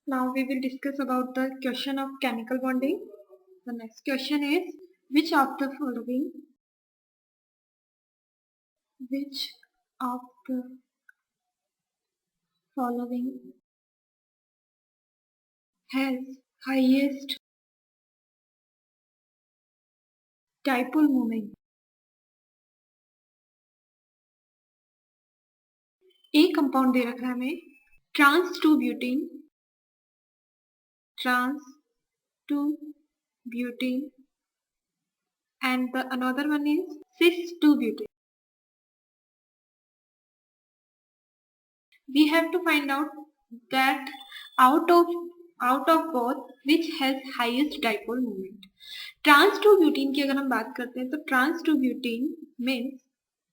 Now we will discuss about the question of chemical bonding. The next question is which of the following has highest dipole moment? एक compound दे रखा है हमें trans 2 butene and the another one is cis 2 butane. We have to find out that out of both which has highest dipole moment. Trans 2 butene की अगर हम बात करते हैं तो trans 2 butene means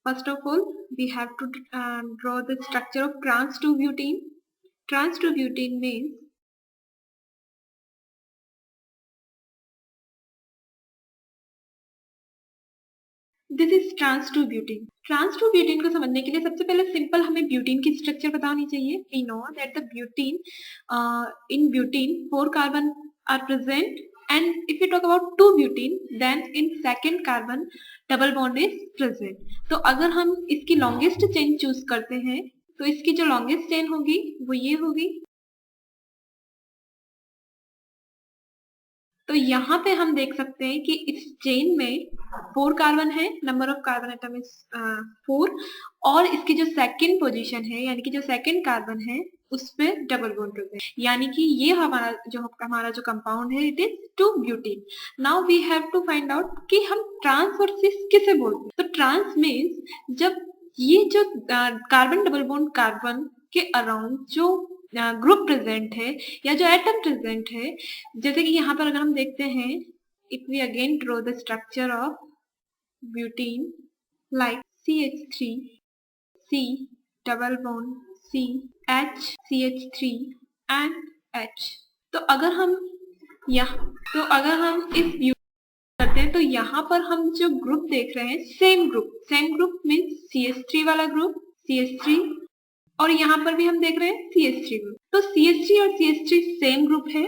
first of all we have to draw the structure of trans 2 butene. Trans 2 butene means this is trans 2 butene. Trans 2 butene को समझने के लिए सबसे पहले सिंपल हमें ब्यूटीन की स्ट्रक्चर पता होनी चाहिए. We know that the butene in butene 4 carbon are present and if we talk about 2 butene then in second carbon double bond is present. तो अगर हम इसकी longest chain choose करते हैं तो इसकी जो longest chain होगी वो ये होगी. तो यहाँ पे हम देख सकते हैं कि इस चेन में 4 कार्बन है, number of carbon atom is 4 और इसकी जो सेकंड पोजीशन है यानी कि जो सेकंड कार्बन है उस पे डबल बॉन्ड प्रेजेंट, यानी कि ये हमारा जो कंपाउंड है it is 2 butene. Now we have to find out कि हम ट्रांस और सिस किसे बोलते हैं. तो ट्रांस मीन्स जब ये जो कार्बन डबल बॉन्ड कार्बन के अराउंड जो ग्रुप प्रेजेंट है या जो एटम प्रेजेंट है, जैसे कि यहाँ पर अगर हम देखते हैं if we again draw the structure of butene like CH3 C double bond C H CH3 and H. तो अगर हम इस करते हैं तो यहाँ पर हम जो ग्रुप देख रहे हैं सेम ग्रुप मीन्स CH3 वाला ग्रुप CH3 और यहाँ पर भी हम देख रहे हैं CH3 ग्रुप. तो CH3 और CH3 सेम ग्रुप है.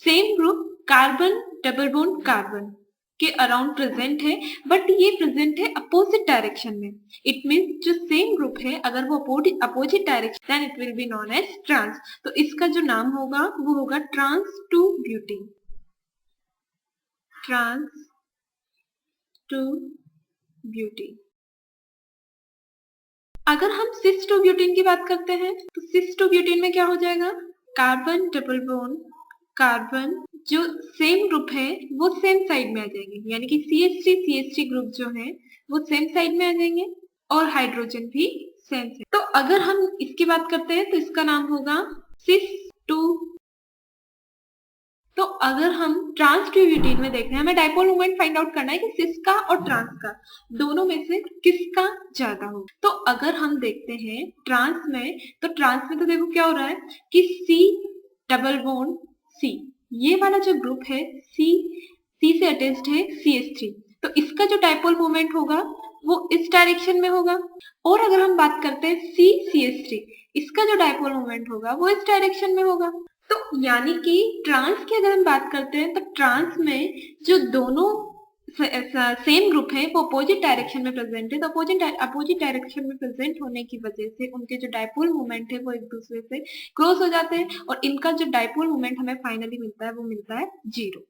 Same group carbon double bond carbon के अराउंड प्रेजेंट है बट ये प्रेजेंट है अपोजिट डायरेक्शन में. इट मीन्स जो सेम ग्रुप है अगर वो opposite direction then it will be known as trans. तो इसका जो नाम होगा वो होगा ट्रांस 2 ब्यूटीन. Trans 2 butene. अगर हम सिस 2 ब्यूटीन की बात करते हैं तो सिस 2 ब्यूटीन में क्या हो जाएगा, कार्बन डबल बॉन्ड कार्बन जो सेम ग्रुप है वो सेम साइड में आ जाएंगे, यानी कि CH3 ग्रुप जो है वो सेम साइड में आ जाएंगे और हाइड्रोजन भी सेम. तो अगर हम इसकी बात करते हैं तो इसका नाम होगा सिस 2. तो अगर हम ट्रांस 2 ब्यूटीन में देख रहे हैं हमें डाइपोल मोमेंट फाइंड आउट करना है कि सिस का और ट्रांस का दोनों में से किसका ज्यादा हो. तो अगर हम देखते हैं ट्रांस में तो देखो क्या हो रहा है कि C डबल बॉन्ड C ये वाला जो ग्रुप है C से अटैच्ड है CH3. तो इसका जो डाइपोल मोमेंट होगा वो इस डायरेक्शन में होगा. और अगर हम बात करते हैं CH3 इसका जो डाइपोल मोमेंट होगा वो इस डायरेक्शन में होगा. तो यानी कि ट्रांस की अगर हम बात करते हैं तो ट्रांस में जो दोनों सेम ग्रुप है वो अपोजिट डायरेक्शन में प्रेजेंट है. तो अपोजिट डायरेक्शन में प्रेजेंट होने की वजह से उनके जो डाइपोल मोमेंट है वो एक दूसरे से क्रॉस हो जाते हैं और इनका जो डाइपोल मोमेंट हमें फाइनली मिलता है वो मिलता है 0.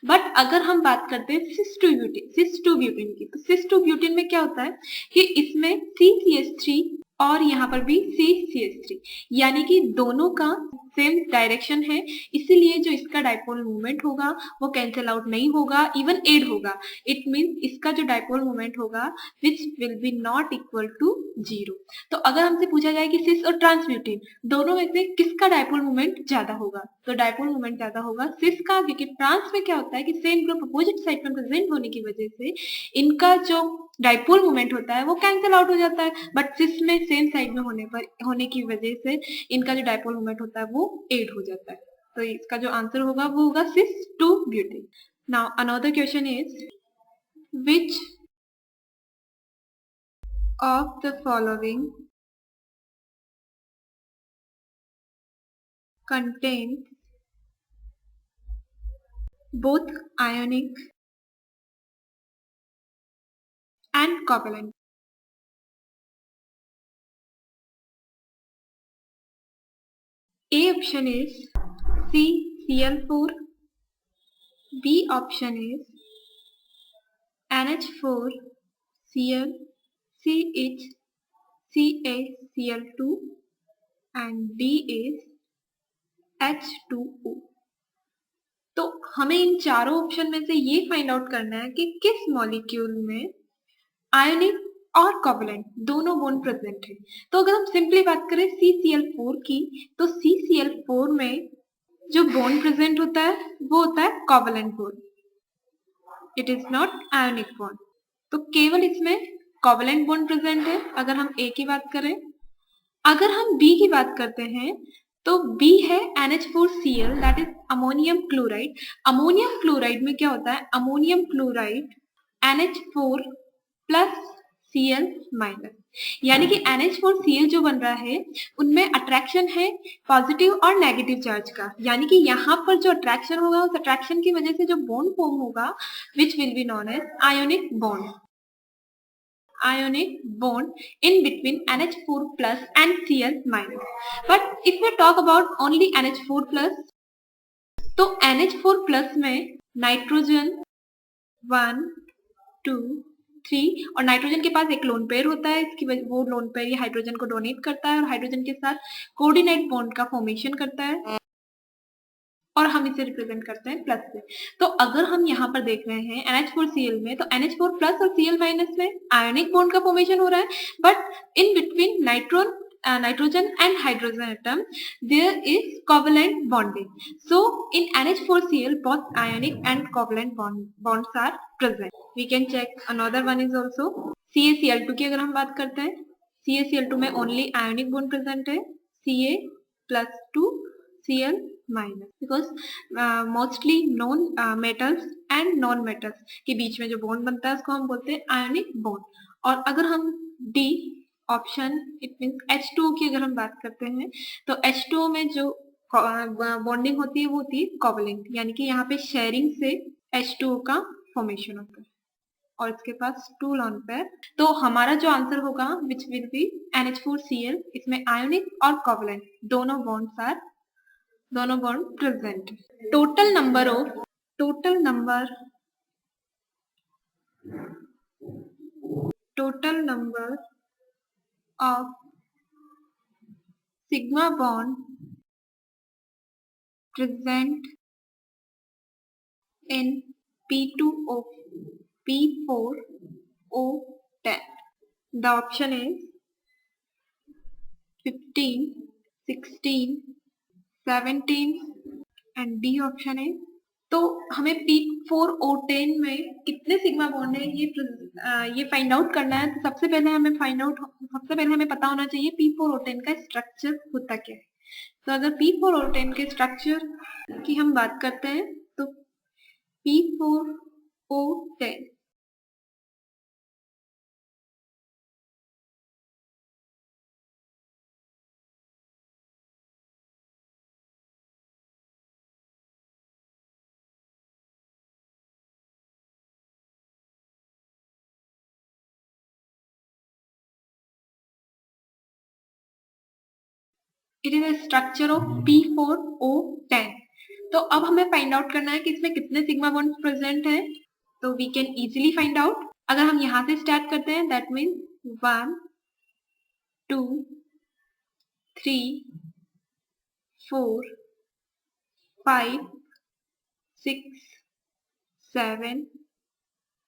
बट अगर हम बात करते हैं सिस 2 ब्यूटीन की तो सिस 2 ब्यूटीन में क्या होता है कि इसमें CCH3 और यहाँ पर भी CCH3 यानी कि दोनों का सेम डायरेक्शन है, इसीलिए जो इसका डाइपोल मोमेंट होगा वो कैंसिल आउट नहीं होगा, इवन एड होगा. इट मीन्स इसका जो डाइपोल मोमेंट होगा which will be not equal to 0. तो अगर हमसे पूछा जाए कि सिस और ट्रांस ब्यूटीन दोनों में से किसका डाइपोल मोमेंट ज्यादा होगा तो डाइपोल मोमेंट ज्यादा होगा सिस का, क्योंकि ट्रांस में क्या होता है कि सेम ग्रुप अपोजिट साइड में प्रेजेंट होने की वजह से इनका जो डाइपोल मोमेंट होता है वो कैंसिल आउट हो जाता है. बट सिस में सेम साइड में होने की वजह से इनका जो डाइपोल मोमेंट होता है वो एड हो जाता है. तो इसका जो आंसर होगा वो होगा सिस 2 butene. Now another question is which of the following contains both ionic and covalent. A option is CCl4, B option is NH4Cl, CHCaCl2 and D is H2O. तो हमें इन चारों ऑप्शन में से ये फाइंड आउट करना है कि किस मॉलिक्यूल में आयनिक और कोवलेंट दोनों बॉन्ड प्रेजेंट है। तो अगर हम सिंपली बात करें CCl4 की, तो CCl4 में जो बॉन्ड प्रेजेंट होता है वो होता है covalent bond, it is not ionic bond. तो केवल इसमें कोवलेंट बॉन्ड प्रेजेंट है अगर हम A की बात करें। अगर हम B की बात करते हैं तो B है NH4Cl, that is ammonium chloride. Ammonium chloride में क्या होता है, ammonium chloride NH4 plus Cl minus, यानी कि NH4Cl जो बन रहा है उनमें अट्रैक्शन है पॉजिटिव और नेगेटिव चार्ज का, यानी कि यहाँ पर जो अट्रैक्शन होगा उस अट्रैक्शन की वजह से जो बॉन्ड फॉर्म होगा which will be known as ionic bond, ionic bond in between NH4 plus and Cl minus. But if we talk about only NH4 plus, तो NH4 plus में नाइट्रोजन 1 2 3 और नाइट्रोजन के पास एक लोन पेयर होता है, इसकी वजह वो लोन पेयर ये हाइड्रोजन को डोनेट करता है और हाइड्रोजन के साथ कोऑर्डिनेट बॉन्ड का फॉर्मेशन करता है और हम इसे रिप्रेजेंट करते हैं प्लस से। तो अगर हम यहाँ पर देख रहे हैं NH4Cl में, तो NH4 प्लस और Cl माइनस में आयनिक बॉन्ड का फॉर्मेशन हो रहा है, but in between nitrogen and hydrogen atom there is covalent bonding. So in NH4Cl both ionic and covalent bonds are present. We can check another one is also CaCl2 की अगर हम बात करते हैं, CaCl2 में ओनली आयनिक बॉन्ड प्रेजेंट है, Ca plus 2 Cl minus, because mostly non metals and non metals के बीच में जो बॉन्ड बनता है उसको हम बोलते हैं आयनिक बॉन्ड। और अगर हम D option it means H2O की अगर हम बात करते हैं, तो H2O में जो बॉन्डिंग होती है वो होती है कोवलेंट, यानी कि यहाँ पे शेयरिंग से H2O का फॉर्मेशन होता है और इसके पास 2 लोन पेयर। तो हमारा जो आंसर होगा विच विल बी NH4Cl, इसमें आयोनिक और कोवलेंट दोनों bond present. Total number of sigma bond present in P2O P4O10, the option is 15 16 17 and D option है। तो हमें P4O10 में कितने सिग्मा बॉन्ड है ये फाइंड आउट करना है। तो सबसे पहले हमें पता होना चाहिए P4O10 का स्ट्रक्चर होता क्या है। तो अगर P4O10 के स्ट्रक्चर की हम बात करते हैं तो P4O10 it is a structure of P4O10। तो अब हमें फाइंड आउट करना है कि इसमें कितने सिग्मा बॉन्ड्स प्रेजेंट हैं। तो we can easily find out. अगर हम यहाँ से स्टार्ट करते हैं that means 1 2 3 4 5 6 7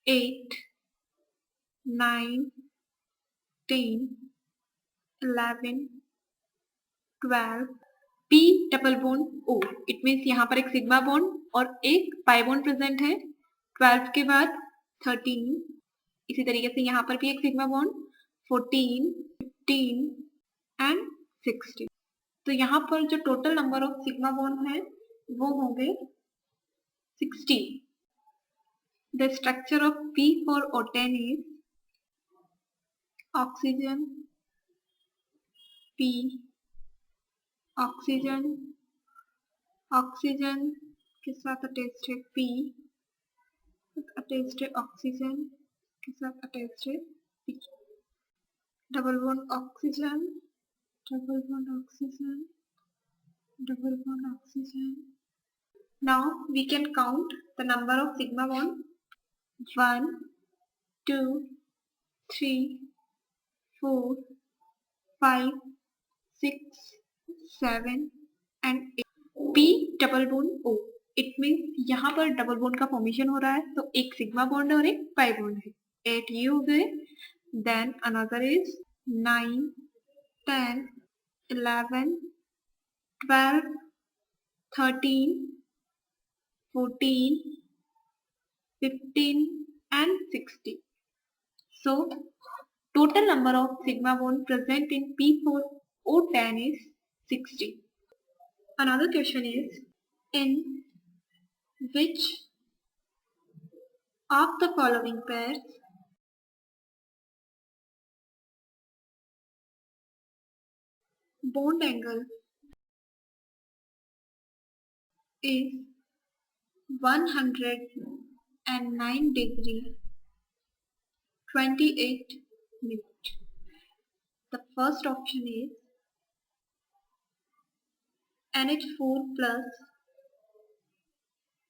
8 9 10 11 12 P double bond O, it means यहाँ पर एक सिग्मा बॉन्ड और एक पाई बॉन्ड प्रेजेंट है। 12 के बाद 13, इसी तरीके से यहाँ पर भी एक सिग्मा बॉन्ड 14 15 एंड 16। तो यहाँ पर जो total number of sigma bond है वो होंगे 16। The structure of P4O10 is oxygen P, oxygen, के साथ अटैच्ड है P, अटैच्ड है ऑक्सीजन के साथ अटैच्ड है P, double bond oxygen, double bond oxygen, double bond oxygen. Now we can count the number of sigma bond. 1, 2, 3, 4, 5, 6, 7 and 8. P double bond O. It means यहाँ पर double bond का formation हो रहा है, तो एक सिग्मा बॉन्ड और एक पाई बॉन्ड है. 8 ये हो गए. Then another is 9, 10, 11, 12, 13, 14, 15 and 16. So total number of sigma bond present in P4O10 is 60. Another question is, in which of the following pairs bond angle is 109 degree 28 minutes? The first option is NH4 plus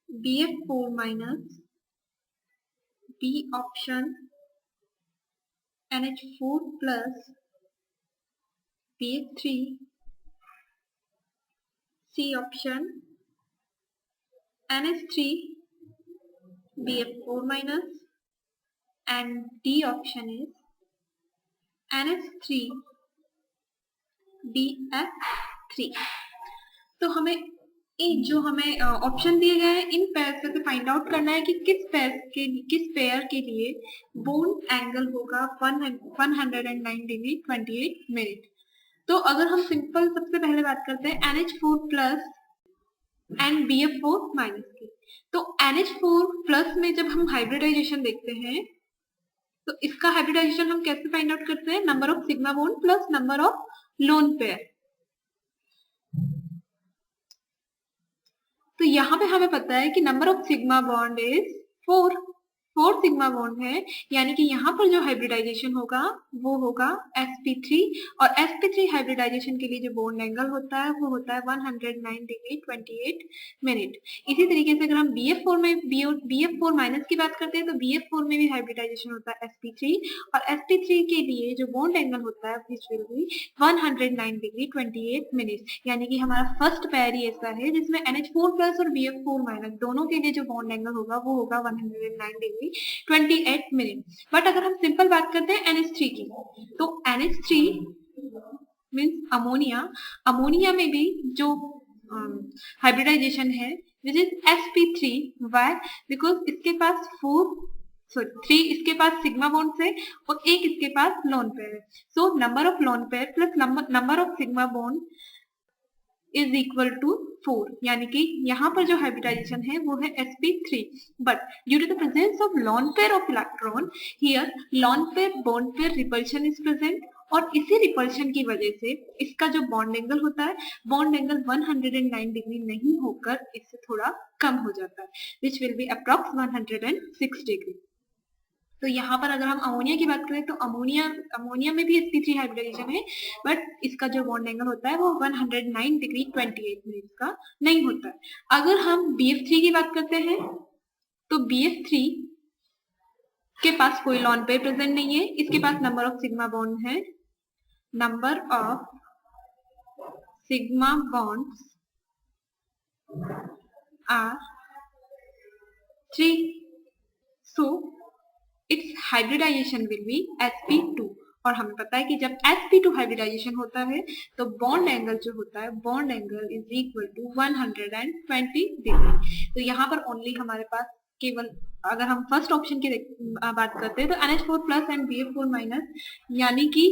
BF4 minus. B option NH4 plus BF3. C option NH3 BF4 minus, and D option is NH3 BF3. तो हमें जो हमें option दिए गए हैं इन pairs से find out करना है कि किस पेयर के लिए बॉन्ड एंगल होगा 109 डिग्री 28 मिनट. तो अगर हम सिंपल सबसे पहले बात करते हैं NH4 plus and BF4 minus की. तो NH4 प्लस में जब हम हाइब्रिडाइजेशन देखते हैं तो इसका हाइब्रिडाइजेशन हम कैसे फाइंड आउट करते हैं? Number of sigma bond plus number of lone pair. तो यहाँ पे हमें पता है कि number of sigma bond is 4 sigma bond है, यानी कि यहाँ पर जो हाइब्रिडाइजेशन होगा वो होगा sp3, और sp3 हाइब्रिडाइजेशन के लिए जो बॉन्ड एंगल होता है वो होता है 109 डिग्री 28 मिनट. इसी तरीके से अगर हम BF4 माइनस की बात करते हैं तो BF4 में भी हाइब्रिडाइजेशन होता है sp3, और sp3 के लिए जो बॉन्ड एंगल होता है विच विल बी 109 डिग्री 28 मिनट. यानी कि हमारा फर्स्ट पेयर ही ऐसा है जिसमें NH4 प्लस और BF4 माइनस दोनों के लिए जो बॉन्ड एंगल होगा वो होगा 109 डिग्री 28 मिनट. बट अगर हम सिंपल बात करते हैं NH3 की, तो NH3 मीन्स अमोनिया में भी जो हाइब्रिडाइजेशन है which is sp3. Y? Because इसके पास 3 इसके पास सिग्मा बॉन्ड है और एक इसके पास लोन पेयर है. So number of lone pair plus number of sigma bond is equal to 4, यानी कि यहाँ पर जो हाइब्रिडाइजेशन है वो है sp3. But due to the presence of lone pair of electron here lone pair bond pair repulsion is present, और इसी रिपल्शन की वजह से इसका जो बॉन्ड एंगल होता है बॉन्ड एंगल 109 डिग्री नहीं होकर इससे थोड़ा कम हो जाता है विच विल बी अप्रॉक्स 106 डिग्री. तो यहाँ पर अगर हम अमोनिया की बात करें तो अमोनिया में भी sp3 हाइब्रिडाइजेशन है, बट इसका जो बॉन्ड एंगल होता है वो 109 डिग्री 28 मिनट का नहीं होता है. अगर हम BF3 की बात करते हैं तो BF3 के पास कोई लॉन पेयर प्रेजेंट नहीं है. इसके पास नंबर ऑफ सिग्मा बॉन्ड है. Number of sigma bonds are 3. So its hybridization will be sp2, और हमें पता है कि जब sp2 हाइब्रिडाइजेशन होता है तो बॉन्ड एंगल जो होता है bond angle is equal to 120 degree. तो यहाँ पर ओनली हमारे पास केवल अगर हम फर्स्ट ऑप्शन की बात करते हैं तो NH4 plus and BF4 minus, यानी कि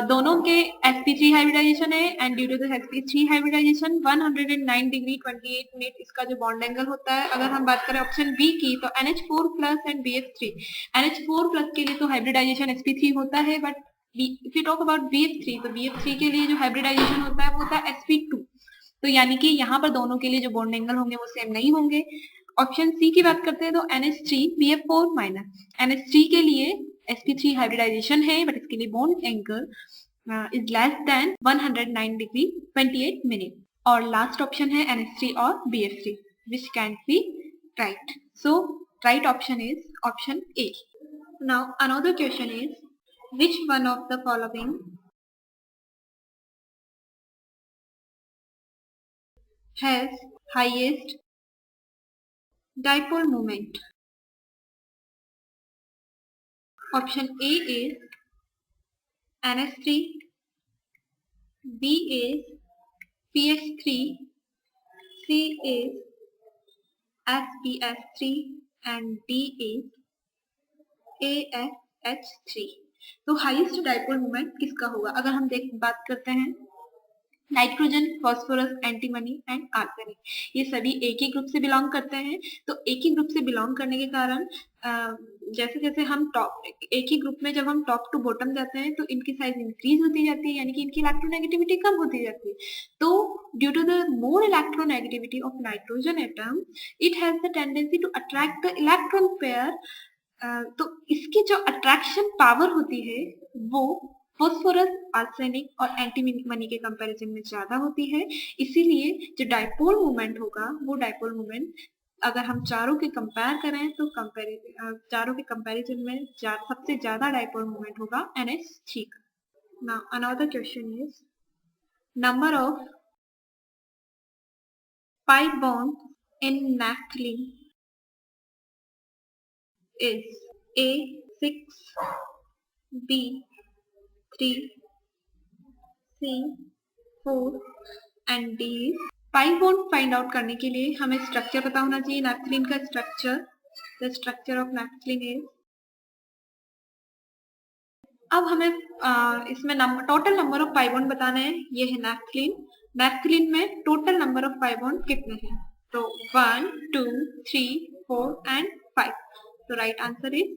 दोनों के sp3 हाइब्रिडाइजेशन है, and due to the sp3 hybridization 109 degree 28 minute इसका जो बॉन्ड एंगल होता है. अगर हम बात करें ऑप्शन बी की तो NH4 plus and BF3, NH4 plus के लिए तो हाइब्रिडाइजेशन sp3 होता है, but if you talk about BF3 तो BF3 के लिए जो हाइब्रिडाइजेशन होता है वो होता है sp2. तो तो यानी कि यहाँ पर दोनों के लिए जो बॉन्ड एंगल होंगे वो सेम नहीं होंगे। ऑप्शन सी की बात करते हैं तो NH3BF4 माइनस, NH3 के लिए sp3 हाइब्रिडाइजेशन है बट इसके लिए bond angle is less than 109 degree 28 minute. और लास्ट ऑप्शन है NH3 और BF3 which can be right. So right option is option A. Now another question is, which one of the following has highest dipole moment? Option A is NH3, B is PH3, C is SPS3 and D is AFH3। तो highest dipole moment किसका होगा? अगर हम बात करते हैं nitrogen, phosphorus, antimony and arsenic, ये सभी एक ही ग्रुप से बिलोंग करते हैं। तो एक ही ग्रुप से बिलोंग करने के कारण जैसे जैसे हम एक ही ग्रुप में जब हम टॉप टू बॉटम जाते हैं तो इनकी साइज इंक्रीज होती जाती है, यानी कि इनकी इलेक्ट्रोनेगेटिविटी कम होती जाती है। तो due to the more electronegativity of nitrogen atom, it has the tendency to attract the electron pair. तो इसकी जो अट्रैक्शन पावर होती है वो फॉस्फोरस, आर्सेनिक और एंटीमनी के कंपैरिजन में ज्यादा होती है। इसीलिए जो डाइपोल मोमेंट होगा वो डाइपोल मोमेंट अगर हम चारों के कंपेयर करें तो चारों के कंपैरिजन में सबसे ज्यादा डाइपोल मोमेंट होगा NH3 का। Now another question is, number of pi bonds in naphthalene is A 6, B 3, C 4 and D। Pi bond find out करने के लिए हमें स्ट्रक्चर पता होना चाहिए नैप्थलीन का structure. The structure of naphthalene is, अब हमें इसमें total number of pi bond बताने हैं। ये है नैप्थलीन। नैप्थलीन में total number of pi bond कितने हैं? तो 1 2 3 4 एंड 5। तो राइट आंसर इज